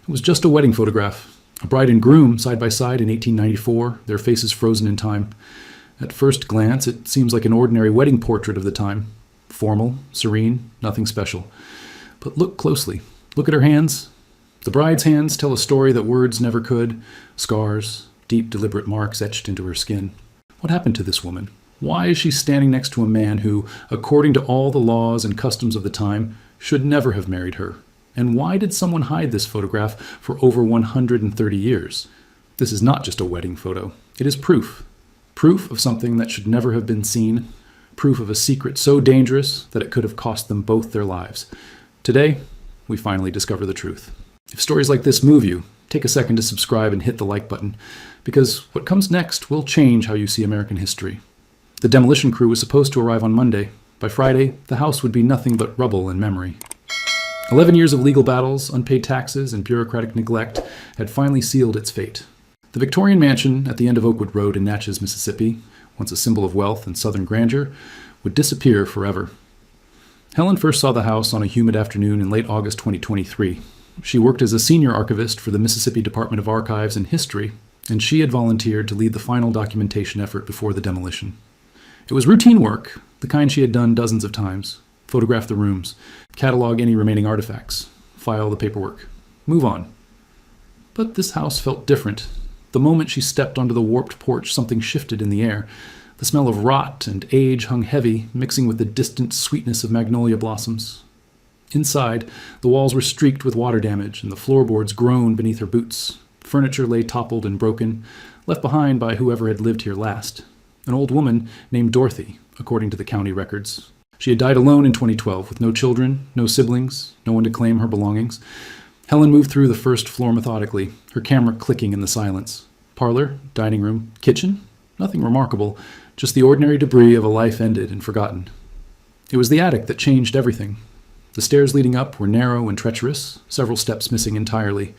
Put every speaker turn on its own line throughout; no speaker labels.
It was just a wedding photograph. A bride and groom side by side in 1894, their faces frozen in time. At first glance, it seems like an ordinary wedding portrait of the time. Formal, serene, nothing special. But look closely. Look at her hands. The bride's hands tell a story that words never could. Scars, deep, deliberate marks etched into her skin. What happened to this woman? Why is she standing next to a man who, according to all the laws and customs of the time, should never have married her? And why did someone hide this photograph for over 130 years? This is not just a wedding photo. It is proof. Proof of something that should never have been seen. Proof of a secret so dangerous that it could have cost them both their lives. Today, we finally discover the truth. If stories like this move you, take a second to subscribe and hit the like button, because what comes next will change how you see American history. The demolition crew was supposed to arrive on Monday. By Friday, the house would be nothing but rubble and memory. 11 years of legal battles, unpaid taxes, and bureaucratic neglect had finally sealed its fate. The Victorian mansion at the end of Oakwood Road in Natchez, Mississippi, once a symbol of wealth and southern grandeur, would disappear forever. Helen first saw the house on a humid afternoon in late August 2023. She worked as a senior archivist for the Mississippi Department of Archives and History, and she had volunteered to lead the final documentation effort before the demolition. It was routine work, the kind she had done dozens of times. Photograph the rooms, catalog any remaining artifacts, file the paperwork, move on. But this house felt different. The moment she stepped onto the warped porch, something shifted in the air. The smell of rot and age hung heavy, mixing with the distant sweetness of magnolia blossoms. Inside, the walls were streaked with water damage, and the floorboards groaned beneath her boots. Furniture lay toppled and broken, left behind by whoever had lived here last. An old woman named Dorothy, according to the county records. She had died alone in 2012, with no children, no siblings, no one to claim her belongings. Helen moved through the first floor methodically, her camera clicking in the silence. Parlor, dining room, kitchen? Nothing remarkable, just the ordinary debris of a life ended and forgotten. It was the attic that changed everything. The stairs leading up were narrow and treacherous, several steps missing entirely.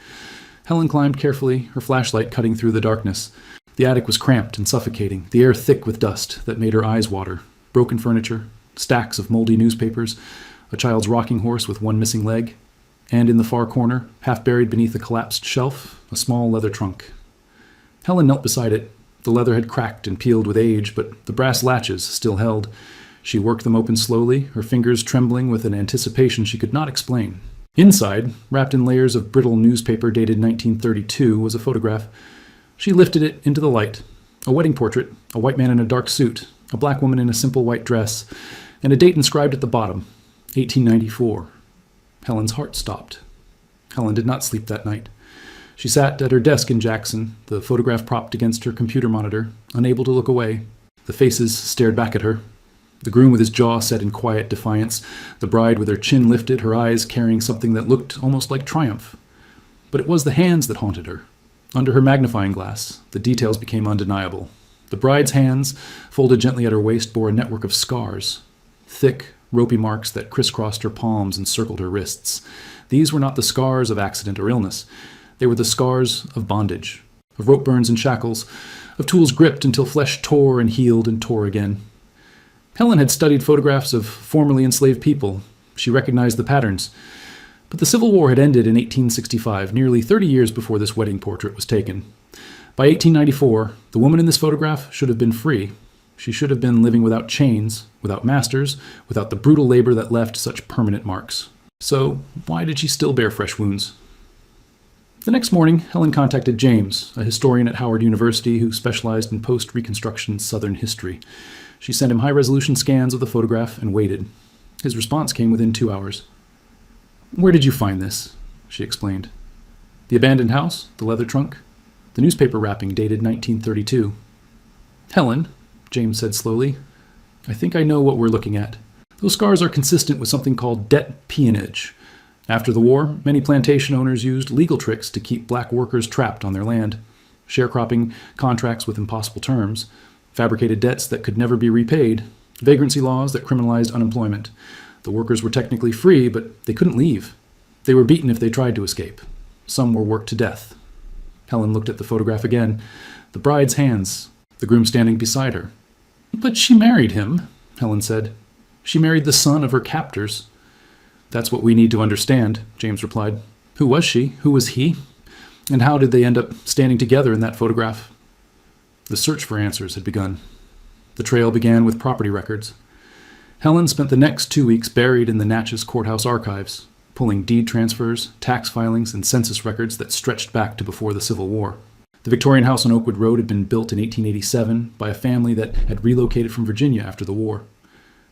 Helen climbed carefully, her flashlight cutting through the darkness. The attic was cramped and suffocating, the air thick with dust that made her eyes water. Broken furniture, stacks of moldy newspapers, a child's rocking horse with one missing leg, and in the far corner, half buried beneath a collapsed shelf, a small leather trunk. Helen knelt beside it. The leather had cracked and peeled with age, but the brass latches still held. She worked them open slowly, her fingers trembling with an anticipation she could not explain. Inside, wrapped in layers of brittle newspaper dated 1932, was a photograph. She lifted it into the light. A wedding portrait, a white man in a dark suit, a black woman in a simple white dress, and a date inscribed at the bottom, 1894. Helen's heart stopped. Helen did not sleep that night. She sat at her desk in Jackson, the photograph propped against her computer monitor, unable to look away. The faces stared back at her. The groom with his jaw set in quiet defiance, the bride with her chin lifted, her eyes carrying something that looked almost like triumph. But it was the hands that haunted her. Under her magnifying glass, the details became undeniable. The bride's hands, folded gently at her waist, bore a network of scars. Thick, ropey marks that crisscrossed her palms and circled her wrists. These were not the scars of accident or illness. They were the scars of bondage, of rope burns and shackles, of tools gripped until flesh tore and healed and tore again. Helen had studied photographs of formerly enslaved people. She recognized the patterns. But the Civil War had ended in 1865, nearly 30 years before this wedding portrait was taken. By 1894, the woman in this photograph should have been free. She should have been living without chains, without masters, without the brutal labor that left such permanent marks. So, why did she still bear fresh wounds? The next morning, Helen contacted James, a historian at Howard University who specialized in post-Reconstruction Southern history. She sent him high-resolution scans of the photograph and waited. His response came within 2 hours. "Where did you find this?" she explained. "The abandoned house, the leather trunk, the newspaper wrapping dated 1932. "Helen," James said slowly, "I think I know what we're looking at. Those scars are consistent with something called debt peonage. After the war, many plantation owners used legal tricks to keep black workers trapped on their land. Sharecropping, contracts with impossible terms, fabricated debts that could never be repaid, vagrancy laws that criminalized unemployment. The workers were technically free, but they couldn't leave. They were beaten if they tried to escape. Some were worked to death." Helen looked at the photograph again. The bride's hands, the groom standing beside her. "But she married him," Helen said. "She married the son of her captors." "That's what we need to understand," James replied. Who was she? Who was he? And how did they end up standing together in that photograph? The search for answers had begun. The trail began with property records. Helen spent the next 2 weeks buried in the Natchez Courthouse archives, pulling deed transfers, tax filings, and census records that stretched back to before the Civil War. The Victorian house on Oakwood Road had been built in 1887 by a family that had relocated from Virginia after the war.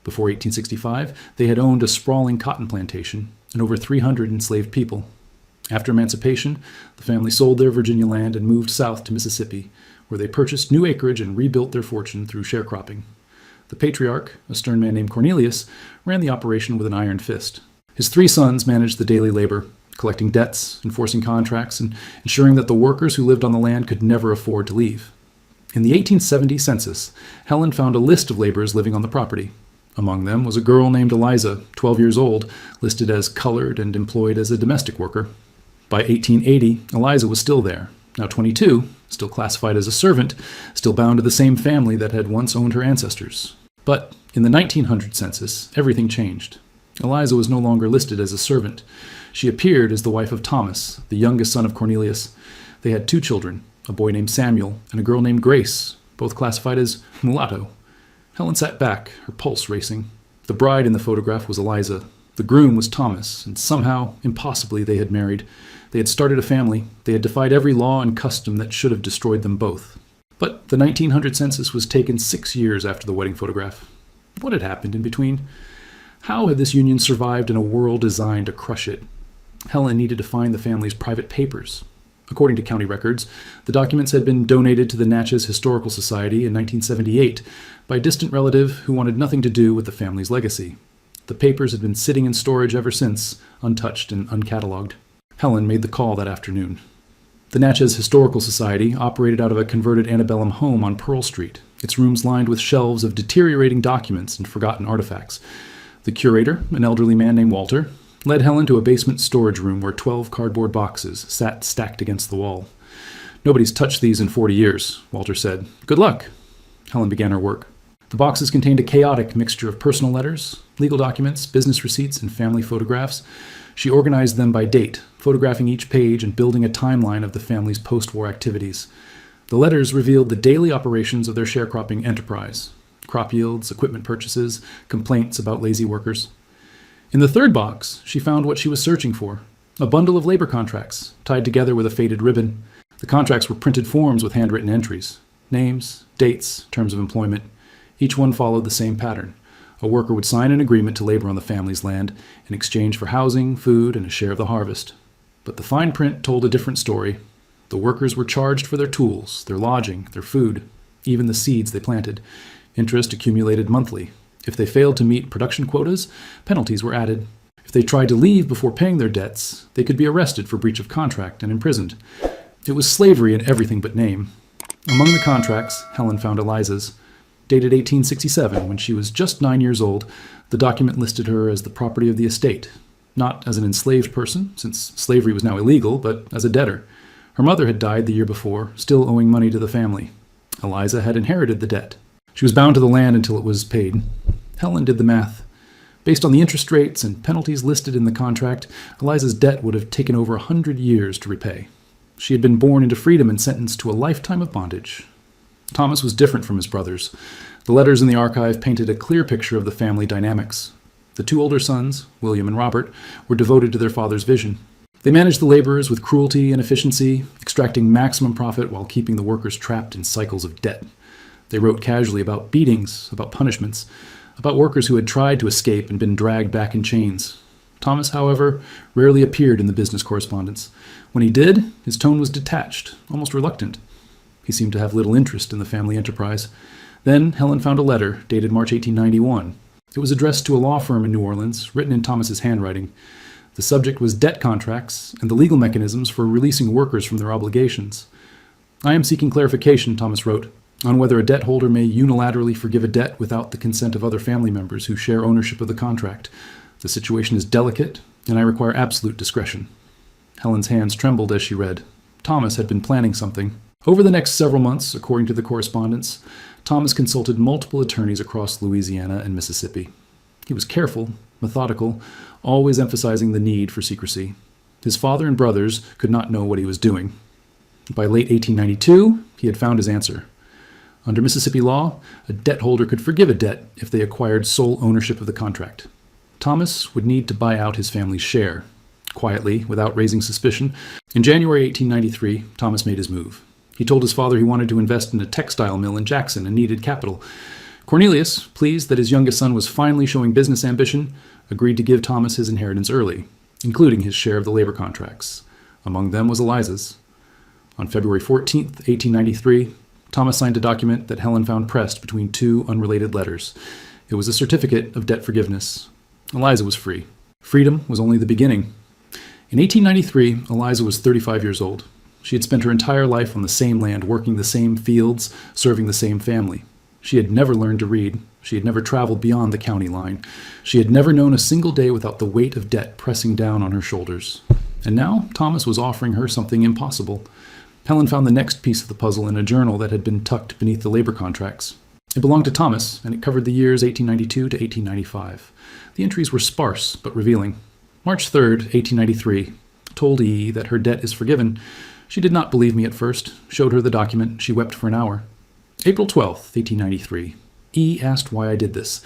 Before 1865, they had owned a sprawling cotton plantation and over 300 enslaved people. After emancipation, the family sold their Virginia land and moved south to Mississippi, where they purchased new acreage and rebuilt their fortune through sharecropping. The patriarch, a stern man named Cornelius, ran the operation with an iron fist. His 3 sons managed the daily labor, collecting debts, enforcing contracts, and ensuring that the workers who lived on the land could never afford to leave. In the 1870 census, Helen found a list of laborers living on the property. Among them was a girl named Eliza, 12 years old, listed as colored and employed as a domestic worker. By 1880, Eliza was still there, now 22, still classified as a servant, still bound to the same family that had once owned her ancestors. But in the 1900 census, everything changed. Eliza was no longer listed as a servant. She appeared as the wife of Thomas, the youngest son of Cornelius. They had 2 children, a boy named Samuel and a girl named Grace, both classified as mulatto. Helen sat back, her pulse racing. The bride in the photograph was Eliza. The groom was Thomas, and somehow, impossibly, they had married. They had started a family. They had defied every law and custom that should have destroyed them both. But the 1900 census was taken 6 years after the wedding photograph. What had happened in between? How had this union survived in a world designed to crush it? Helen needed to find the family's private papers. According to county records, the documents had been donated to the Natchez Historical Society in 1978 by a distant relative who wanted nothing to do with the family's legacy. The papers had been sitting in storage ever since, untouched and uncatalogued. Helen made the call that afternoon. The Natchez Historical Society operated out of a converted antebellum home on Pearl Street, its rooms lined with shelves of deteriorating documents and forgotten artifacts. The curator, an elderly man named Walter, led Helen to a basement storage room where 12 cardboard boxes sat stacked against the wall. "Nobody's touched these in 40 years, Walter said. "Good luck." Helen began her work. The boxes contained a chaotic mixture of personal letters, legal documents, business receipts, and family photographs. She organized them by date, photographing each page and building a timeline of the family's post-war activities. The letters revealed the daily operations of their sharecropping enterprise: crop yields, equipment purchases, complaints about lazy workers. In the third box, she found what she was searching for: a bundle of labor contracts, tied together with a faded ribbon. The contracts were printed forms with handwritten entries: names, dates, terms of employment. Each one followed the same pattern. A worker would sign an agreement to labor on the family's land in exchange for housing, food, and a share of the harvest. But the fine print told a different story. The workers were charged for their tools, their lodging, their food, even the seeds they planted. Interest accumulated monthly. If they failed to meet production quotas, penalties were added. If they tried to leave before paying their debts, they could be arrested for breach of contract and imprisoned. It was slavery in everything but name. Among the contracts, Helen found Eliza's. Dated 1867, when she was just 9 years old, the document listed her as the property of the estate, not as an enslaved person, since slavery was now illegal, but as a debtor. Her mother had died the year before, still owing money to the family. Eliza had inherited the debt. She was bound to the land until it was paid. Helen did the math. Based on the interest rates and penalties listed in the contract, Eliza's debt would have taken over 100 years to repay. She had been born into freedom and sentenced to a lifetime of bondage. Thomas was different from his brothers. The letters in the archive painted a clear picture of the family dynamics. The 2 older sons, William and Robert, were devoted to their father's vision. They managed the laborers with cruelty and efficiency, extracting maximum profit while keeping the workers trapped in cycles of debt. They wrote casually about beatings, about punishments, about workers who had tried to escape and been dragged back in chains. Thomas, however, rarely appeared in the business correspondence. When he did, his tone was detached, almost reluctant. He seemed to have little interest in the family enterprise. Then Helen found a letter dated March 1891. It was addressed to a law firm in New Orleans, written in Thomas's handwriting. The subject was debt contracts and the legal mechanisms for releasing workers from their obligations. "I am seeking clarification," Thomas wrote, "on whether a debt holder may unilaterally forgive a debt without the consent of other family members who share ownership of the contract. The situation is delicate, and I require absolute discretion." Helen's hands trembled as she read. Thomas had been planning something. Over the next several months, according to the correspondence, Thomas consulted multiple attorneys across Louisiana and Mississippi. He was careful, methodical, always emphasizing the need for secrecy. His father and brothers could not know what he was doing. By late 1892, he had found his answer. Under Mississippi law, a debt holder could forgive a debt if they acquired sole ownership of the contract. Thomas would need to buy out his family's share. Quietly, without raising suspicion, in January 1893, Thomas made his move. He told his father he wanted to invest in a textile mill in Jackson and needed capital. Cornelius, pleased that his youngest son was finally showing business ambition, agreed to give Thomas his inheritance early, including his share of the labor contracts. Among them was Eliza's. On February 14, 1893, Thomas signed a document that Helen found pressed between two unrelated letters. It was a certificate of debt forgiveness. Eliza was free. Freedom was only the beginning. In 1893, Eliza was 35 years old. She had spent her entire life on the same land, working the same fields, serving the same family. She had never learned to read. She had never traveled beyond the county line. She had never known a single day without the weight of debt pressing down on her shoulders. And now Thomas was offering her something impossible. Helen found the next piece of the puzzle in a journal that had been tucked beneath the labor contracts. It belonged to Thomas, and it covered the years 1892 to 1895. The entries were sparse but revealing. March 3rd, 1893, told E. that her debt is forgiven. She did not believe me at first, showed her the document. She wept for an hour. April 12th, 1893. E. asked why I did this.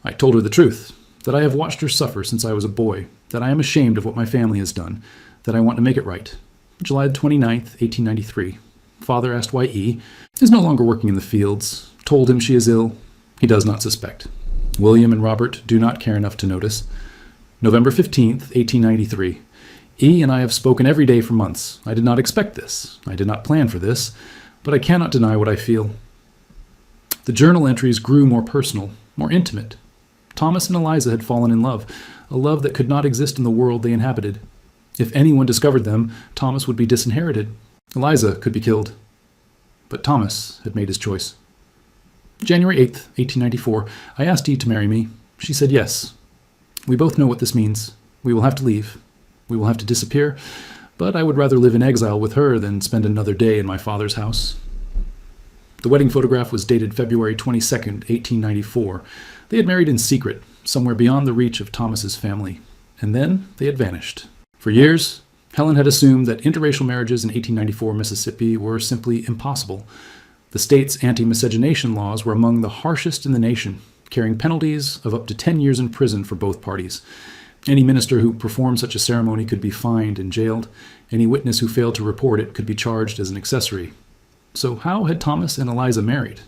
I told her the truth, that I have watched her suffer since I was a boy, that I am ashamed of what my family has done, that I want to make it right. July 29th, 1893. Father asked why E. is no longer working in the fields. Told him she is ill. He does not suspect. William and Robert do not care enough to notice. November 15th, 1893. E. and I have spoken every day for months. I did not expect this. I did not plan for this, but I cannot deny what I feel. The journal entries grew more personal, more intimate. Thomas and Eliza had fallen in love, a love that could not exist in the world they inhabited. If anyone discovered them, Thomas would be disinherited. Eliza could be killed. But Thomas had made his choice. January 8th, 1894, I asked E. to marry me. She said yes. We both know what this means. We will have to leave. We will have to disappear, but I would rather live in exile with her than spend another day in my father's house. The wedding photograph was dated February 22nd, 1894. They had married in secret, somewhere beyond the reach of Thomas's family. And then they had vanished. For years, Helen had assumed that interracial marriages in 1894 Mississippi were simply impossible. The state's anti-miscegenation laws were among the harshest in the nation, carrying penalties of up to 10 years in prison for both parties. Any minister who performed such a ceremony could be fined and jailed. Any witness who failed to report it could be charged as an accessory. So how had Thomas and Eliza married?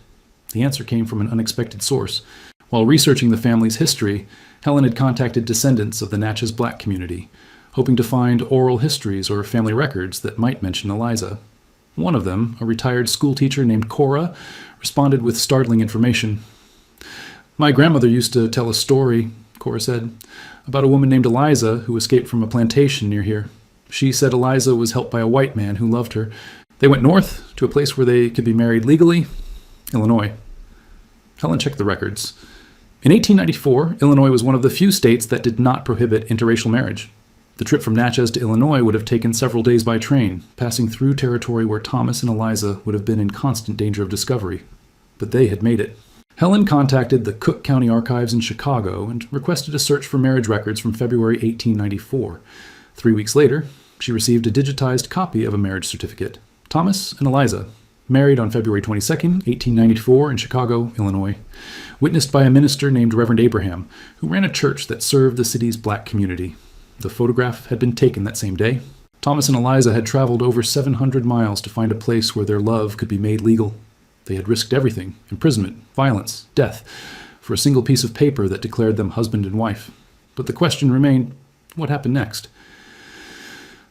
The answer came from an unexpected source. While researching the family's history, Helen had contacted descendants of the Natchez black community, hoping to find oral histories or family records that might mention Eliza. One of them, a retired schoolteacher named Cora, responded with startling information. My grandmother used to tell a story, Cora said, about a woman named Eliza who escaped from a plantation near here. She said Eliza was helped by a white man who loved her. They went north to a place where they could be married legally, Illinois. Helen checked the records. In 1894, Illinois was one of the few states that did not prohibit interracial marriage. The trip from Natchez to Illinois would have taken several days by train, passing through territory where Thomas and Eliza would have been in constant danger of discovery. But they had made it. Helen contacted the Cook County Archives in Chicago and requested a search for marriage records from February 1894. 3 weeks later, she received a digitized copy of a marriage certificate. Thomas and Eliza, married on February 22, 1894 in Chicago, Illinois, witnessed by a minister named Reverend Abraham, who ran a church that served the city's black community. The photograph had been taken that same day. Thomas and Eliza had traveled over 700 miles to find a place where their love could be made legal. They had risked everything, imprisonment, violence, death, for a single piece of paper that declared them husband and wife. But the question remained, what happened next?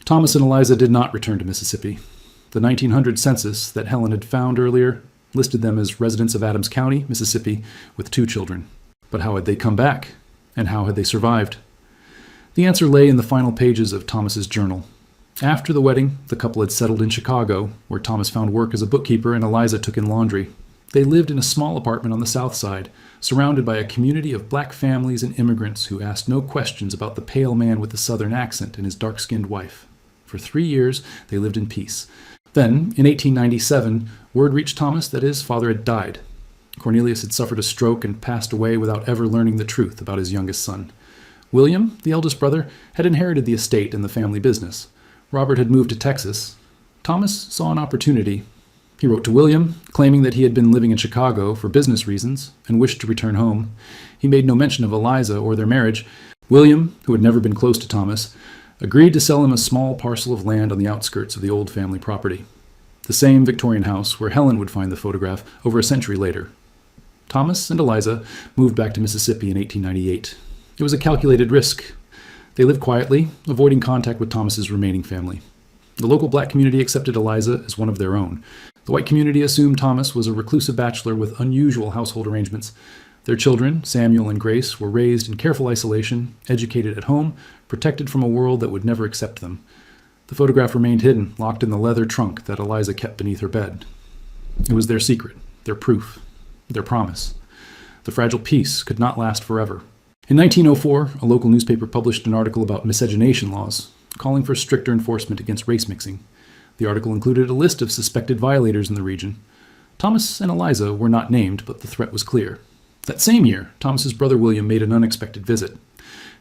Thomas and Eliza did not return to Mississippi. The 1900 census that Helen had found earlier listed them as residents of Adams County, Mississippi, with 2 children. But how had they come back? And how had they survived? The answer lay in the final pages of Thomas's journal. After the wedding, the couple had settled in Chicago, where Thomas found work as a bookkeeper and Eliza took in laundry. They lived in a small apartment on the south side, surrounded by a community of black families and immigrants who asked no questions about the pale man with the southern accent and his dark-skinned wife. For 3 years, they lived in peace. Then, in 1897, word reached Thomas that his father had died. Cornelius had suffered a stroke and passed away without ever learning the truth about his youngest son. William, the eldest brother, had inherited the estate and the family business. Robert had moved to Texas. Thomas saw an opportunity. He wrote to William, claiming that he had been living in Chicago for business reasons and wished to return home. He made no mention of Eliza or their marriage. William, who had never been close to Thomas, agreed to sell him a small parcel of land on the outskirts of the old family property, the same Victorian house where Helen would find the photograph over a century later. Thomas and Eliza moved back to Mississippi in 1898. It was a calculated risk. They lived quietly, avoiding contact with Thomas's remaining family. The local black community accepted Eliza as one of their own. The white community assumed Thomas was a reclusive bachelor with unusual household arrangements. Their children, Samuel and Grace, were raised in careful isolation, educated at home, protected from a world that would never accept them. The photograph remained hidden, locked in the leather trunk that Eliza kept beneath her bed. It was their secret, their proof, their promise. The fragile peace could not last forever. In 1904, a local newspaper published an article about miscegenation laws, calling for stricter enforcement against race mixing. The article included a list of suspected violators in the region. Thomas and Eliza were not named, but the threat was clear. That same year, Thomas's brother William made an unexpected visit.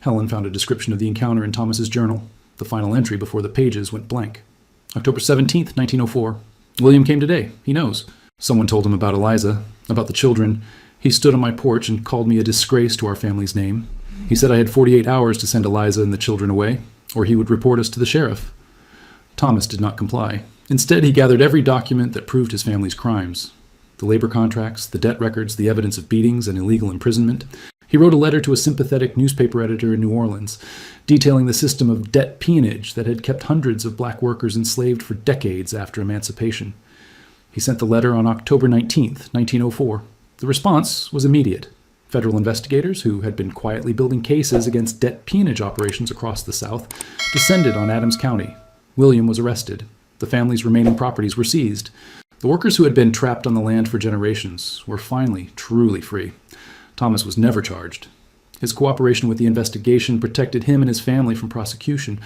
Helen found a description of the encounter in Thomas's journal, the final entry before the pages went blank. October 17th, 1904. William came today. He knows. Someone told him about Eliza, about the children. He stood on my porch and called me a disgrace to our family's name. He said I had 48 hours to send Eliza and the children away, or he would report us to the sheriff. Thomas did not comply. Instead, he gathered every document that proved his family's crimes. The labor contracts, the debt records, the evidence of beatings and illegal imprisonment. He wrote a letter to a sympathetic newspaper editor in New Orleans, detailing the system of debt peonage that had kept hundreds of black workers enslaved for decades after emancipation. He sent the letter on October 19th, 1904. The response was immediate. Federal investigators, who had been quietly building cases against debt peonage operations across the South, descended on Adams County. William was arrested. The family's remaining properties were seized. The workers who had been trapped on the land for generations were finally truly free. Thomas was never charged. His cooperation with the investigation protected him and his family from prosecution,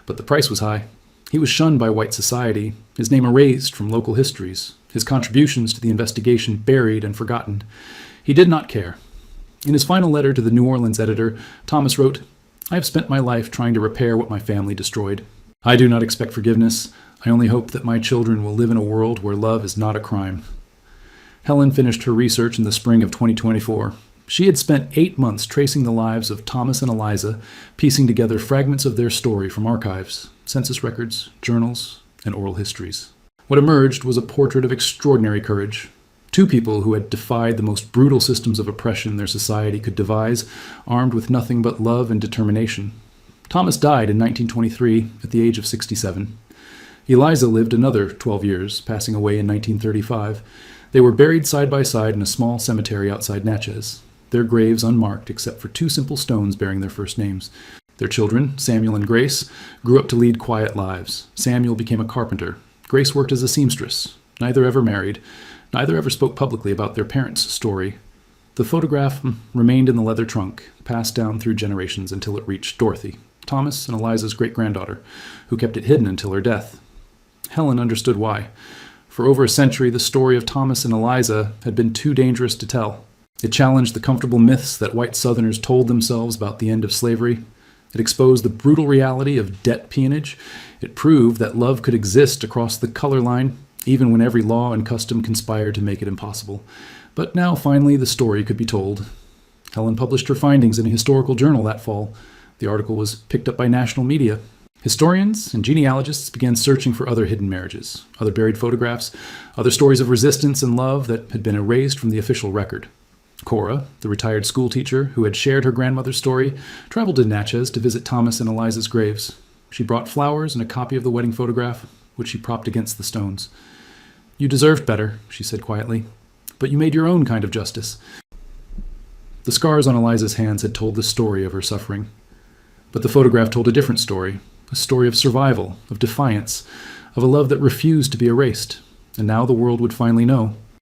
but the price was high. He was shunned by white society, his name erased from local histories, his contributions to the investigation buried and forgotten. He did not care. In his final letter to the New Orleans editor, Thomas wrote, "I have spent my life trying to repair what my family destroyed. I do not expect forgiveness. I only hope that my children will live in a world where love is not a crime." Helen finished her research in the spring of 2024. She had spent 8 months tracing the lives of Thomas and Eliza, piecing together fragments of their story from archives, census records, journals, and oral histories. What emerged was a portrait of extraordinary courage. Two people who had defied the most brutal systems of oppression their society could devise, armed with nothing but love and determination. Thomas died in 1923 at the age of 67. Eliza lived another 12 years, passing away in 1935. They were buried side by side in a small cemetery outside Natchez, their graves unmarked except for 2 simple stones bearing their first names. Their children, Samuel and Grace, grew up to lead quiet lives. Samuel became a carpenter. Grace worked as a seamstress. Neither ever married. Neither ever spoke publicly about their parents' story. The photograph remained in the leather trunk, passed down through generations until it reached Dorothy, Thomas and Eliza's great-granddaughter, who kept it hidden until her death. Helen understood why. For over a century, the story of Thomas and Eliza had been too dangerous to tell. It challenged the comfortable myths that white Southerners told themselves about the end of slavery. It exposed the brutal reality of debt peonage. It proved that love could exist across the color line, even when every law and custom conspired to make it impossible. But now, finally, the story could be told. Helen published her findings in a historical journal that fall. The article was picked up by national media. Historians and genealogists began searching for other hidden marriages, other buried photographs, other stories of resistance and love that had been erased from the official record. Cora, the retired schoolteacher who had shared her grandmother's story, traveled to Natchez to visit Thomas and Eliza's graves. She brought flowers and a copy of the wedding photograph, which she propped against the stones. "You deserved better," she said quietly, "but you made your own kind of justice." The scars on Eliza's hands had told the story of her suffering. But the photograph told a different story, a story of survival, of defiance, of a love that refused to be erased. And now the world would finally know.